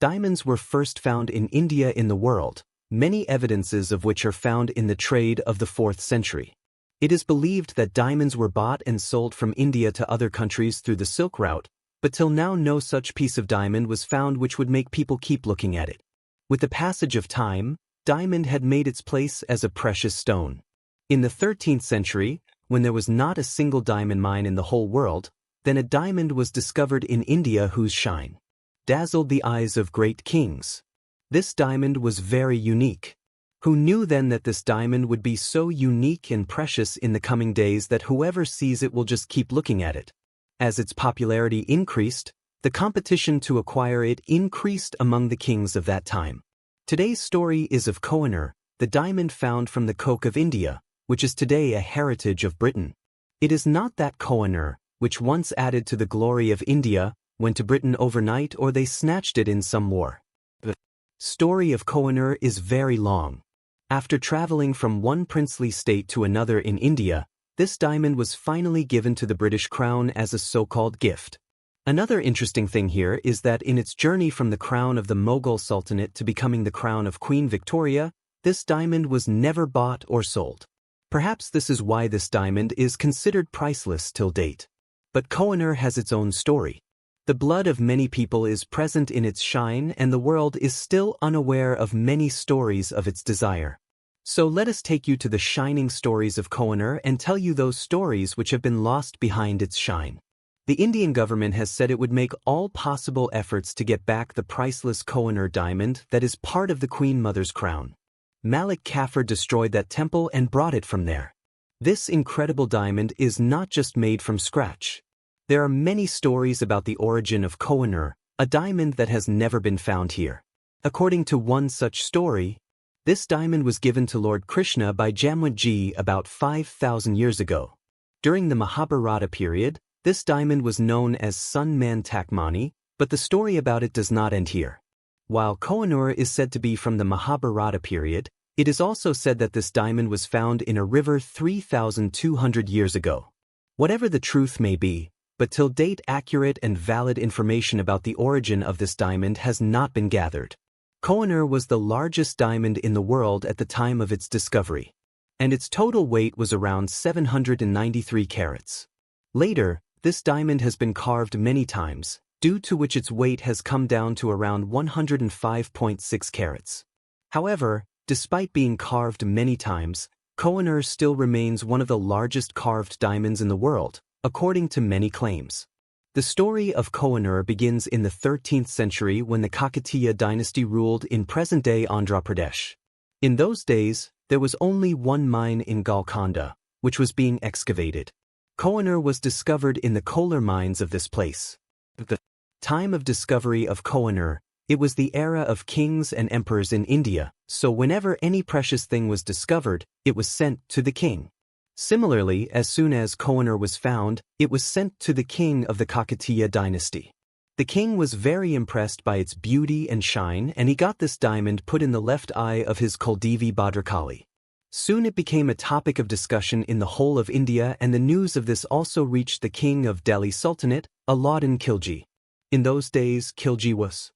Diamonds were first found in India in the world, many evidences of which are found in the trade of the 4th century. It is believed that diamonds were bought and sold from India to other countries through the Silk Route, but till now no such piece of diamond was found which would make people keep looking at it. With the passage of time, diamond had made its place as a precious stone. In the 13th century, when there was not a single diamond mine in the whole world, then a diamond was discovered in India whose shine dazzled the eyes of great kings. This diamond was very unique. Who knew then that this diamond would be so unique and precious in the coming days that whoever sees it will just keep looking at it? As its popularity increased, the competition to acquire it increased among the kings of that time. Today's story is of Kohinoor, the diamond found from the coke of India, which is today a heritage of Britain. It is not that Kohinoor, which once added to the glory of India, went to Britain overnight or they snatched it in some war. The story of Kohinoor is very long. After traveling from one princely state to another in India, this diamond was finally given to the British crown as a so-called gift. Another interesting thing here is that in its journey from the crown of the Mughal Sultanate to becoming the crown of Queen Victoria, this diamond was never bought or sold. Perhaps this is why this diamond is considered priceless till date. But Kohinoor has its own story. The blood of many people is present in its shine and the world is still unaware of many stories of its desire. So let us take you to the shining stories of Kohinoor and tell you those stories which have been lost behind its shine. The Indian government has said it would make all possible efforts to get back the priceless Kohinoor diamond that is part of the Queen Mother's crown. Malik Kafur destroyed that temple and brought it from there. This incredible diamond is not just made from scratch. There are many stories about the origin of Kohinoor, a diamond that has never been found here. According to one such story, this diamond was given to Lord Krishna by Jamwantji about 5,000 years ago. During the Mahabharata period, this diamond was known as Sun Takmani, but the story about it does not end here. While Kohinoor is said to be from the Mahabharata period, it is also said that this diamond was found in a river 3,200 years ago. Whatever the truth may be, but till date accurate and valid information about the origin of this diamond has not been gathered. Kohinoor was the largest diamond in the world at the time of its discovery, and its total weight was around 793 carats. Later, this diamond has been carved many times, due to which its weight has come down to around 105.6 carats. However, despite being carved many times, Kohinoor still remains one of the largest carved diamonds in the world, according to many claims. The story of Kohinoor begins in the 13th century when the Kakatiya dynasty ruled in present-day Andhra Pradesh. In those days, there was only one mine in Golconda, which was being excavated. Kohinoor was discovered in the Kolar mines of this place. At the time of discovery of Kohinoor, it was the era of kings and emperors in India, so whenever any precious thing was discovered, it was sent to the king. Similarly, as soon as Kohinoor was found, it was sent to the king of the Kakatiya dynasty. The king was very impressed by its beauty and shine and he got this diamond put in the left eye of his Kuldevi Bhadrakali. Soon it became a topic of discussion in the whole of India and the news of this also reached the king of Delhi Sultanate, Alauddin Khilji. In those days, Khilji was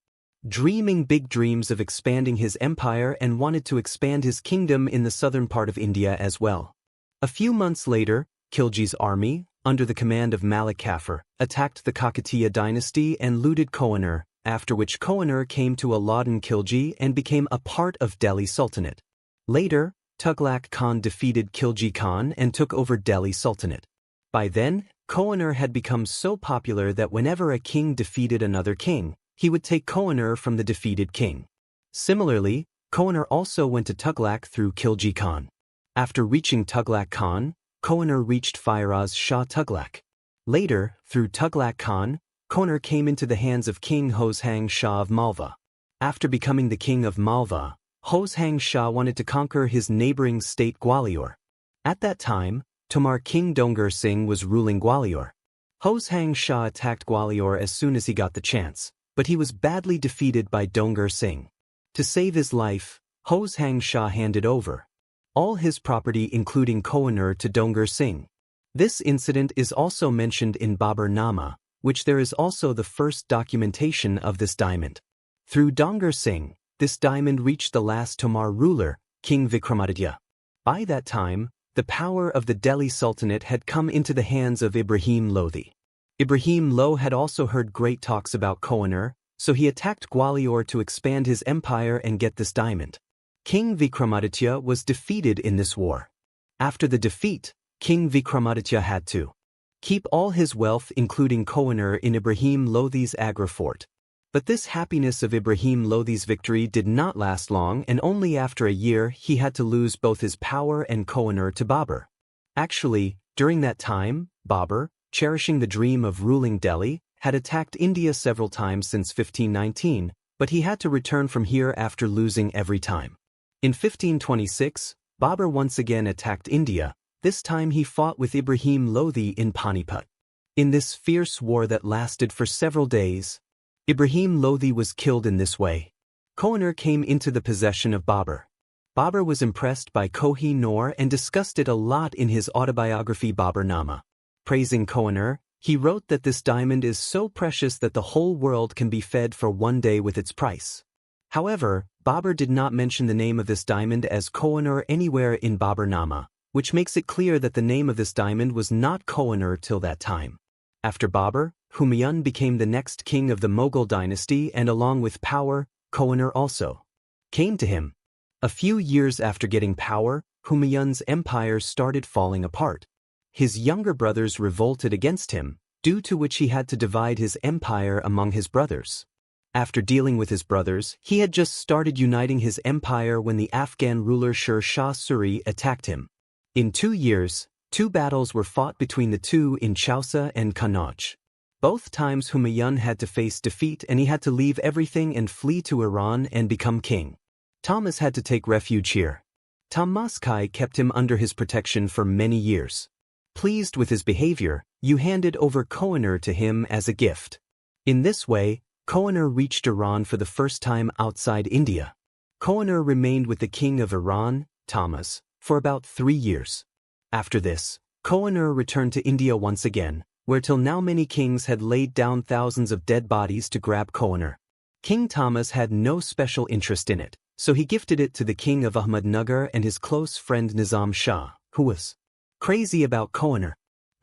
dreaming big dreams of expanding his empire and wanted to expand his kingdom in the southern part of India as well. A few months later, Khilji's army, under the command of Malik Kafur, attacked the Kakatiya dynasty and looted Kohinoor, after which Kohinoor came to Alauddin Khilji and became a part of Delhi Sultanate. Later, Tughlaq Khan defeated Khilji Khan and took over Delhi Sultanate. By then, Kohinoor had become so popular that whenever a king defeated another king, he would take Kohinoor from the defeated king. Similarly, Kohinoor also went to Tughlaq through Khilji Khan. After reaching Tughlaq Khan, Kohinoor reached Firoz Shah Tughlaq. Later, through Tughlaq Khan, Kohinoor came into the hands of King Hoshang Shah of Malwa. After becoming the king of Malwa, Hoshang Shah wanted to conquer his neighboring state Gwalior. At that time, Tomar King Dongar Singh was ruling Gwalior. Hoshang Shah attacked Gwalior as soon as he got the chance, but he was badly defeated by Dongar Singh. To save his life, Hoshang Shah handed over all his property including Kohinoor to Dongar Singh. This incident is also mentioned in Babur Nama, which there is also the first documentation of this diamond. Through Dongar Singh, this diamond reached the last Tomar ruler, King Vikramaditya. By that time, the power of the Delhi Sultanate had come into the hands of Ibrahim Lodhi. Ibrahim Lodhi had also heard great talks about Kohinoor, so he attacked Gwalior to expand his empire and get this diamond. King Vikramaditya was defeated in this war. After the defeat, King Vikramaditya had to keep all his wealth including Kohinoor in Ibrahim Lodhi's Agra fort. But this happiness of Ibrahim Lodhi's victory did not last long, and only after a year he had to lose both his power and Kohinoor to Babur. Actually, during that time, Babur, cherishing the dream of ruling Delhi, had attacked India several times since 1519, but he had to return from here after losing every time. In 1526, Babur once again attacked India. This time he fought with Ibrahim Lodhi in Panipat. In this fierce war that lasted for several days, Ibrahim Lodhi was killed in this way. Kohinoor came into the possession of Babur. Babur was impressed by Kohinoor and discussed it a lot in his autobiography Baburnama. Praising Kohinoor, he wrote that this diamond is so precious that the whole world can be fed for one day with its price. However, Babur did not mention the name of this diamond as Kohinoor anywhere in Baburnama, which makes it clear that the name of this diamond was not Kohinoor till that time. After Babur, Humayun became the next king of the Mughal dynasty, and along with power, Kohinoor also came to him. A few years after getting power, Humayun's empire started falling apart. His younger brothers revolted against him, due to which he had to divide his empire among his brothers. After dealing with his brothers, he had just started uniting his empire when the Afghan ruler Sher Shah Suri attacked him. In 2 years, 2 battles were fought between the two in Chausa and Kannauj. Both times Humayun had to face defeat and he had to leave everything and flee to Iran and become king. Thomas had to take refuge here. Tamaskai kept him under his protection for many years. Pleased with his behavior, you handed over Kohinoor to him as a gift. In this way, Kohinoor reached Iran for the first time outside India. Kohinoor remained with the king of Iran, Thomas, for about 3 years. After this, Kohinoor returned to India once again, where till now many kings had laid down thousands of dead bodies to grab Kohinoor. King Thomas had no special interest in it, so he gifted it to the king of Ahmednagar and his close friend Nizam Shah, who was crazy about Kohinoor.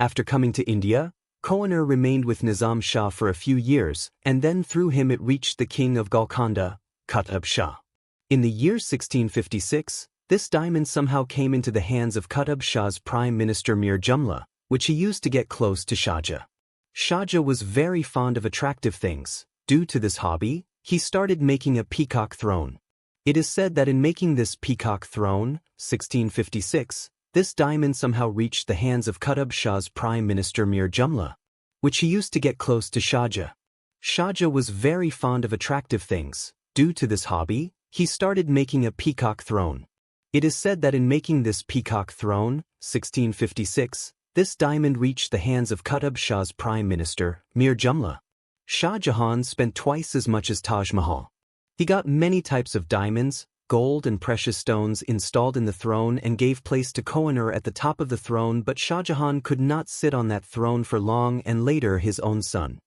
After coming to India, Kohinoor remained with Nizam Shah for a few years, and then through him it reached the king of Golconda, Qutb Shah. In the year 1656, this diamond somehow came into the hands of Qutb Shah's prime minister Mir Jumla, which he used to get close to Shah Jahan. Shah Jahan was very fond of attractive things. Due to this hobby, he started making a peacock throne. It is said that in making this peacock throne, 1656, this diamond somehow reached the hands of Qutb Shah's prime minister Mir Jumla, which he used to get close to Shah Jahan. Shah Jahan was very fond of attractive things. Due to this hobby, he started making a peacock throne. It is said that in making this peacock throne, 1656, this diamond reached the hands of Qutb Shah's prime minister, Mir Jumla. Shah Jahan spent twice as much as Taj Mahal. He got many types of diamonds, gold and precious stones installed in the throne and gave place to Kohinoor at the top of the throne, but Shah Jahan could not sit on that throne for long, and later his own son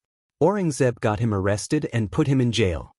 Aurangzeb got him arrested and put him in jail.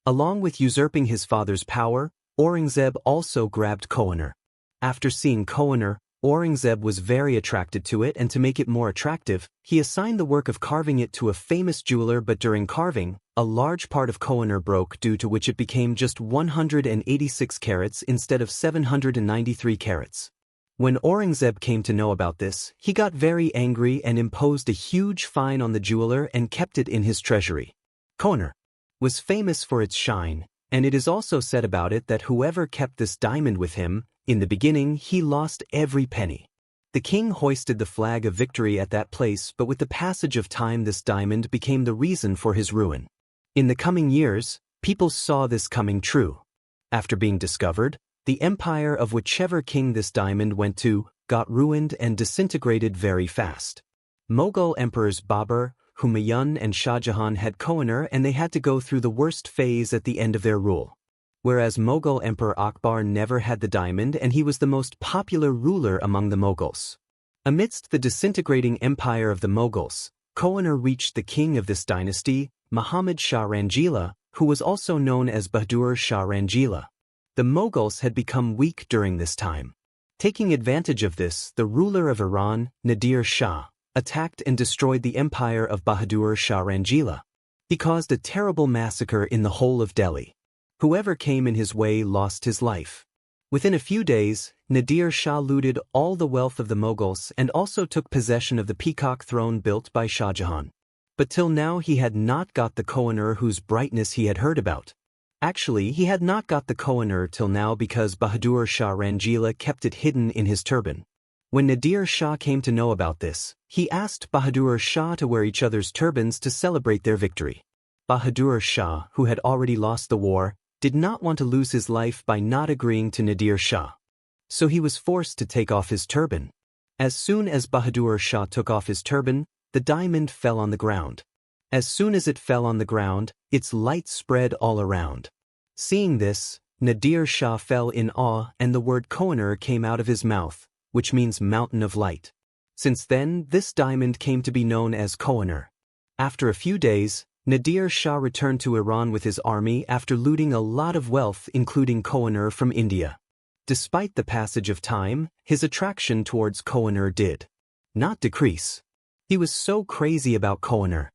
Along with usurping his father's power, Aurangzeb also grabbed Kohinoor. After seeing Kohinoor, Aurangzeb was very attracted to it, and to make it more attractive, he assigned the work of carving it to a famous jeweler, but during carving, a large part of Kohinoor broke, due to which it became just 186 carats instead of 793 carats. When Aurangzeb came to know about this, he got very angry and imposed a huge fine on the jeweler and kept it in his treasury. Kohinoor was famous for its shine, and it is also said about it that whoever kept this diamond with him, in the beginning he lost every penny. The king hoisted the flag of victory at that place, but with the passage of time this diamond became the reason for his ruin. In the coming years, people saw this coming true. After being discovered, the empire of whichever king this diamond went to got ruined and disintegrated very fast. Mughal emperors Babur, Humayun and Shah Jahan had Kohinoor, and they had to go through the worst phase at the end of their rule. Whereas Mughal Emperor Akbar never had the diamond, and he was the most popular ruler among the Mughals. Amidst the disintegrating empire of the Mughals, Kohinoor reached the king of this dynasty, Muhammad Shah Rangeela, who was also known as Bahadur Shah Rangila. The Mughals had become weak during this time. Taking advantage of this, the ruler of Iran, Nadir Shah, attacked and destroyed the empire of Bahadur Shah Rangila. He caused a terrible massacre in the whole of Delhi. Whoever came in his way lost his life. Within a few days, Nadir Shah looted all the wealth of the Mughals and also took possession of the peacock throne built by Shah Jahan. But till now he had not got the Kohinoor whose brightness he had heard about. Actually, he had not got the Kohinoor till now because Bahadur Shah Rangila kept it hidden in his turban. When Nadir Shah came to know about this, he asked Bahadur Shah to wear each other's turbans to celebrate their victory. Bahadur Shah, who had already lost the war, did not want to lose his life by not agreeing to Nadir Shah. So he was forced to take off his turban. As soon as Bahadur Shah took off his turban, the diamond fell on the ground. As soon as it fell on the ground, its light spread all around. Seeing this, Nadir Shah fell in awe and the word Kohinoor came out of his mouth, which means mountain of light. Since then, this diamond came to be known as Kohinoor. After a few days, Nadir Shah returned to Iran with his army after looting a lot of wealth including Kohinoor from India. Despite the passage of time, his attraction towards Kohinoor did not decrease. He was so crazy about Kohinoor.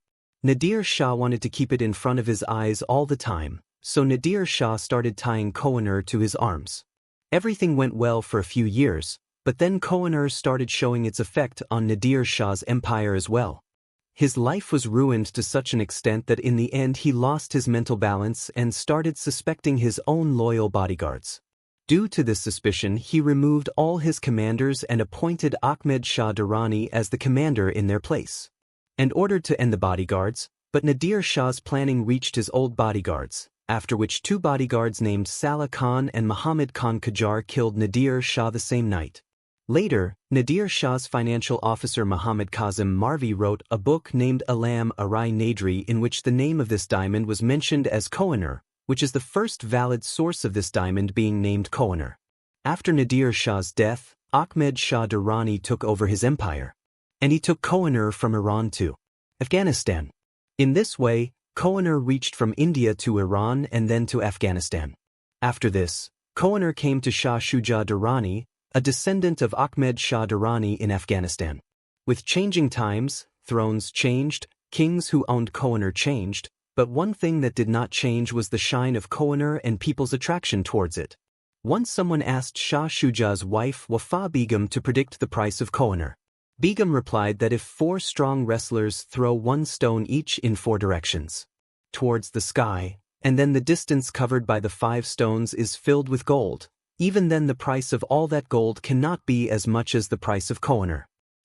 Nadir Shah wanted to keep it in front of his eyes all the time, so Nadir Shah started tying Kohinoor to his arms. Everything went well for a few years, but then Kohinoor started showing its effect on Nadir Shah's empire as well. His life was ruined to such an extent that in the end he lost his mental balance and started suspecting his own loyal bodyguards. Due to this suspicion, he removed all his commanders and appointed Ahmed Shah Durrani as the commander in their place, and ordered to end the bodyguards, but Nadir Shah's planning reached his old bodyguards, after which two bodyguards named Saleh Khan and Muhammad Khan Qajar killed Nadir Shah the same night. Later, Nadir Shah's financial officer Muhammad Kazim Marvi wrote a book named Alam Arai Nadri in which the name of this diamond was mentioned as Kohinoor, which is the first valid source of this diamond being named Kohinoor. After Nadir Shah's death, Ahmed Shah Durrani took over his empire, and he took Kohinoor from Iran to Afghanistan. In this way, Kohinoor reached from India to Iran and then to Afghanistan. After this, Kohinoor came to Shah Shuja Durrani, a descendant of Ahmed Shah Durrani in Afghanistan. With changing times, thrones changed, kings who owned Kohinoor changed, but one thing that did not change was the shine of Kohinoor and people's attraction towards it. Once someone asked Shah Shuja's wife Wafa Begum to predict the price of Kohinoor. Begum replied that if 4 strong wrestlers throw 1 stone each in 4 directions towards the sky, and then the distance covered by the 5 stones is filled with gold, even then the price of all that gold cannot be as much as the price of Kohinoor.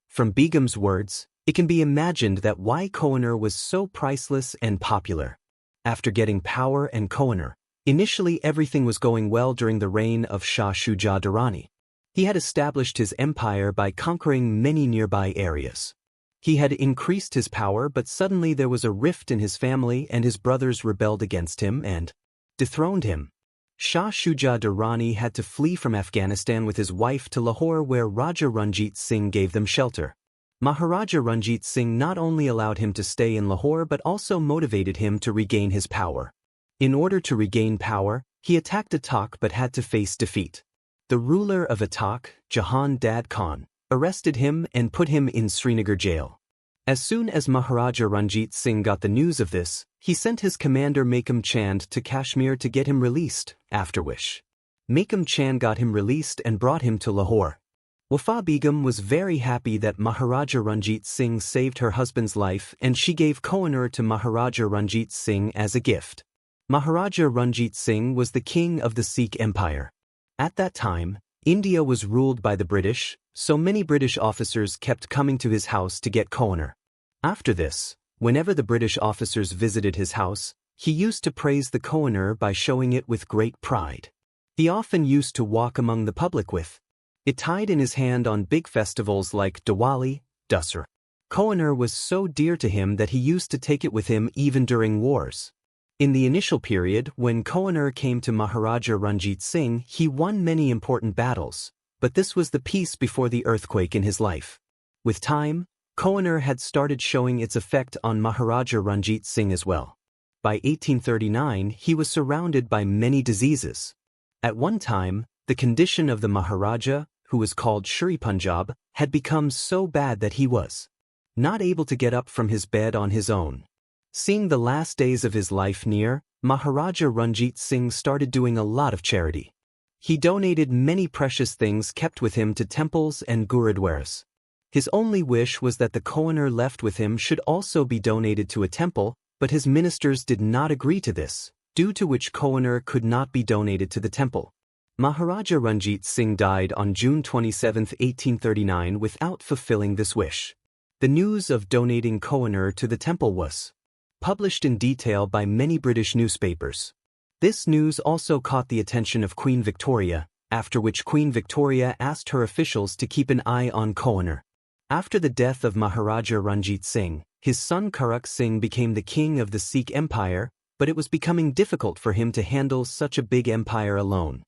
From Begum's words, it can be imagined that why Kohinoor was so priceless and popular. After getting power and Kohinoor, initially everything was going well during the reign of Shah Shuja Durrani. He had established his empire by conquering many nearby areas. He had increased his power, but suddenly there was a rift in his family and his brothers rebelled against him and dethroned him. Shah Shuja Durrani had to flee from Afghanistan with his wife to Lahore where Raja Ranjit Singh gave them shelter. Maharaja Ranjit Singh not only allowed him to stay in Lahore but also motivated him to regain his power. In order to regain power, he attacked Attock but had to face defeat. The ruler of Attock, Jahan Dad Khan, arrested him and put him in Srinagar jail. As soon as Maharaja Ranjit Singh got the news of this, he sent his commander Makam Chand to Kashmir to get him released, after which Makam Chand got him released and brought him to Lahore. Wafa Begum was very happy that Maharaja Ranjit Singh saved her husband's life and she gave Kohinoor to Maharaja Ranjit Singh as a gift. Maharaja Ranjit Singh was the king of the Sikh Empire. At that time, India was ruled by the British, so many British officers kept coming to his house to get Kohinoor. After this, whenever the British officers visited his house, he used to praise the Kohinoor by showing it with great pride. He often used to walk among the public with it tied in his hand on big festivals like Diwali, Dussehra. Kohinoor was so dear to him that he used to take it with him even during wars. In the initial period, when Kohinoor came to Maharaja Ranjit Singh, he won many important battles, but this was the peace before the earthquake in his life. With time, Kohinoor had started showing its effect on Maharaja Ranjit Singh as well. By 1839 he was surrounded by many diseases. At one time, the condition of the Maharaja, who was called Shri Punjab, had become so bad that he was not able to get up from his bed on his own. Seeing the last days of his life near, Maharaja Ranjit Singh started doing a lot of charity. He donated many precious things kept with him to temples and gurudwaras. His only wish was that the Kohinoor left with him should also be donated to a temple, but his ministers did not agree to this, due to which Kohinoor could not be donated to the temple. Maharaja Ranjit Singh died on June 27, 1839 without fulfilling this wish. The news of donating Kohinoor to the temple was published in detail by many British newspapers. This news also caught the attention of Queen Victoria, after which Queen Victoria asked her officials to keep an eye on Kohinoor. After the death of Maharaja Ranjit Singh, his son Karak Singh became the king of the Sikh Empire, but it was becoming difficult for him to handle such a big empire alone.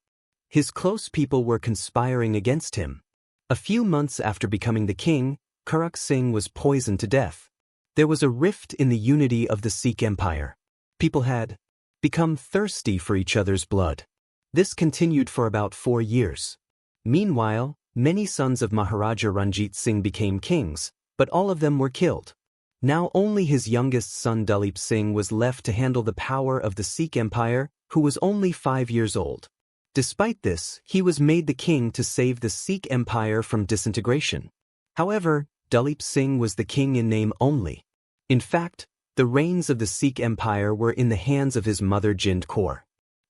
His close people were conspiring against him. A few months after becoming the king, Karak Singh was poisoned to death. There was a rift in the unity of the Sikh Empire. People had become thirsty for each other's blood. This continued for about 4 years. Meanwhile, many sons of Maharaja Ranjit Singh became kings, but all of them were killed. Now only his youngest son Dalip Singh was left to handle the power of the Sikh Empire, who was only 5 years old. Despite this, he was made the king to save the Sikh Empire from disintegration. However, Dalip Singh was the king in name only. In fact, the reins of the Sikh Empire were in the hands of his mother Jind Kaur.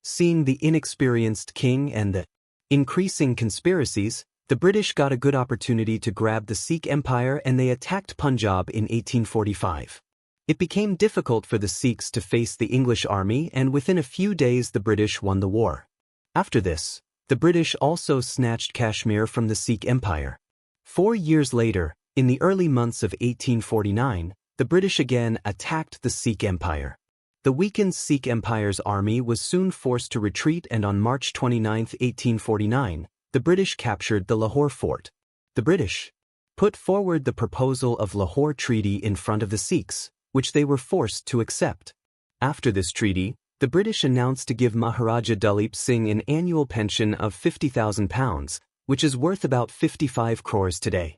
Seeing the inexperienced king and the increasing conspiracies, the British got a good opportunity to grab the Sikh Empire and they attacked Punjab in 1845. It became difficult for the Sikhs to face the English army, and within a few days the British won the war. After this, the British also snatched Kashmir from the Sikh Empire. 4 years later, in the early months of 1849, the British again attacked the Sikh Empire. The weakened Sikh Empire's army was soon forced to retreat, and on March 29, 1849, the British captured the Lahore fort. The British put forward the proposal of Lahore Treaty in front of the Sikhs, which they were forced to accept. After this treaty, the British announced to give Maharaja Dalip Singh an annual pension of £50,000, which is worth about 55 crores today.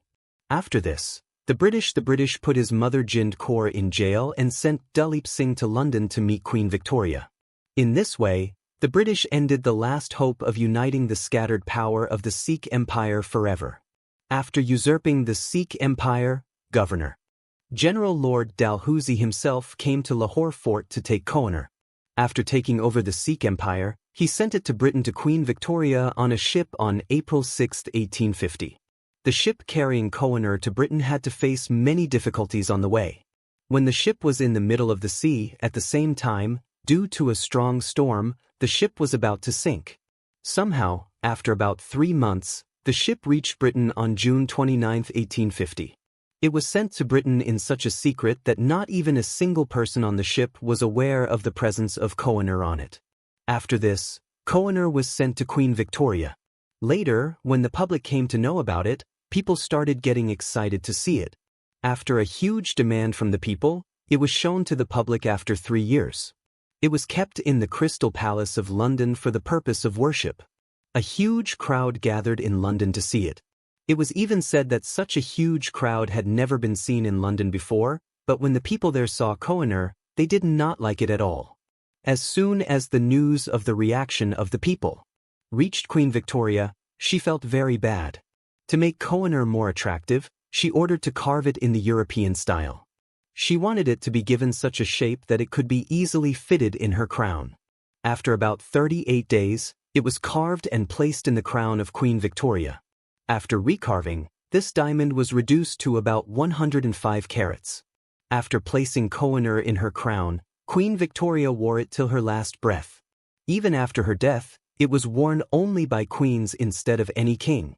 After this, the British put his mother Jind Kaur in jail and sent Dalip Singh to London to meet Queen Victoria. In this way, the British ended the last hope of uniting the scattered power of the Sikh Empire forever. After usurping the Sikh Empire, Governor General Lord Dalhousie himself came to Lahore Fort to take Kohinoor. After taking over the Sikh Empire, he sent it to Britain to Queen Victoria on a ship on April 6, 1850. The ship carrying Kohinoor to Britain had to face many difficulties on the way. When the ship was in the middle of the sea, at the same time, due to a strong storm, the ship was about to sink. Somehow, after about 3 months, the ship reached Britain on June 29, 1850. It was sent to Britain in such a secret that not even a single person on the ship was aware of the presence of Kohinoor on it. After this, Kohinoor was sent to Queen Victoria. Later, when the public came to know about it, people started getting excited to see it. After a huge demand from the people, it was shown to the public after 3 years. It was kept in the Crystal Palace of London for the purpose of worship. A huge crowd gathered in London to see it. It was even said that such a huge crowd had never been seen in London before, but when the people there saw Kohinoor, they did not like it at all. As soon as the news of the reaction of the people reached Queen Victoria, she felt very bad. To make Kohinoor more attractive, she ordered to carve it in the European style. She wanted it to be given such a shape that it could be easily fitted in her crown. After about 38 days, it was carved and placed in the crown of Queen Victoria. After recarving, this diamond was reduced to about 105 carats. After placing Kohinoor in her crown, Queen Victoria wore it till her last breath. Even after her death, it was worn only by queens instead of any king.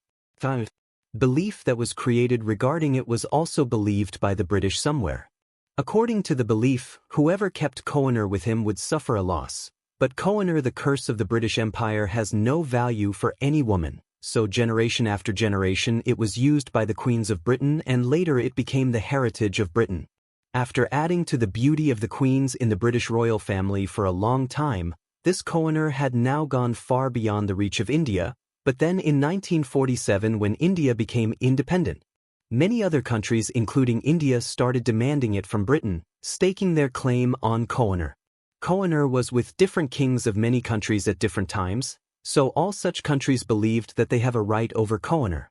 Belief that was created regarding it was also believed by the British somewhere. According to the belief, whoever kept Kohinoor with him would suffer a loss. But Kohinoor, the curse of the British Empire, has no value for any woman, so generation after generation it was used by the queens of Britain, and later it became the heritage of Britain. After adding to the beauty of the queens in the British royal family for a long time, this Kohinoor had now gone far beyond the reach of India, but then in 1947 when India became independent, many other countries including India started demanding it from Britain, staking their claim on Kohinoor. Kohinoor was with different kings of many countries at different times, so all such countries believed that they have a right over Kohinoor.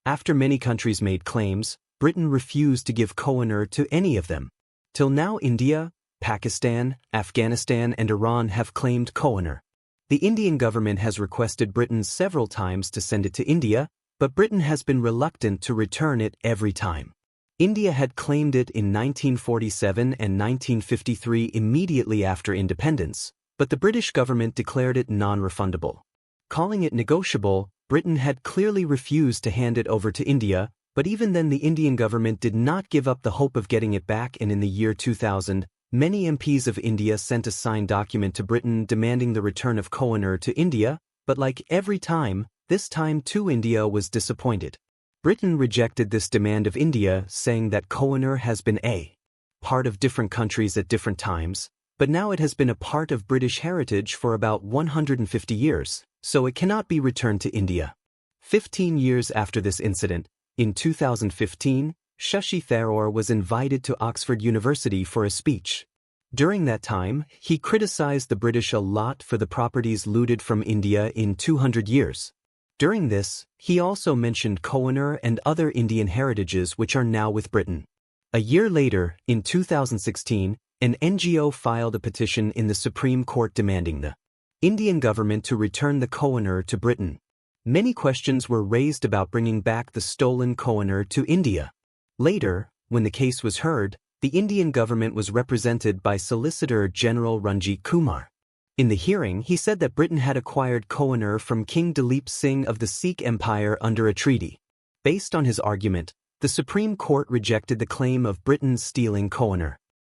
After many countries made claims, Britain refused to give Kohinoor to any of them. Till now India, Pakistan, Afghanistan and Iran have claimed Kohinoor. The Indian government has requested Britain several times to send it to India, but Britain has been reluctant to return it every time. India had claimed it in 1947 and 1953 immediately after independence, but the British government declared it non-refundable. Calling it negotiable, Britain had clearly refused to hand it over to India, but even then the Indian government did not give up the hope of getting it back, and in the year 2000, many MPs of India sent a signed document to Britain demanding the return of Kohinoor to India, but like every time, this time too India was disappointed. Britain rejected this demand of India, saying that Kohinoor has been a part of different countries at different times, but now it has been a part of British heritage for about 150 years, so it cannot be returned to India. 15 years after this incident, in 2015, Shashi Tharoor was invited to Oxford University for a speech. During that time, he criticized the British a lot for the properties looted from India in 200 years. During this, he also mentioned Kohinoor and other Indian heritages which are now with Britain. A year later, in 2016, an NGO filed a petition in the Supreme Court demanding the Indian government to return the Kohinoor to Britain. Many questions were raised about bringing back the stolen Kohinoor to India. Later, when the case was heard, the Indian government was represented by Solicitor General Ranjit Kumar. In the hearing, he said that Britain had acquired Kohinoor from King Dalip Singh of the Sikh Empire under a treaty. Based on his argument, the Supreme Court rejected the claim of Britain stealing Kohinoor.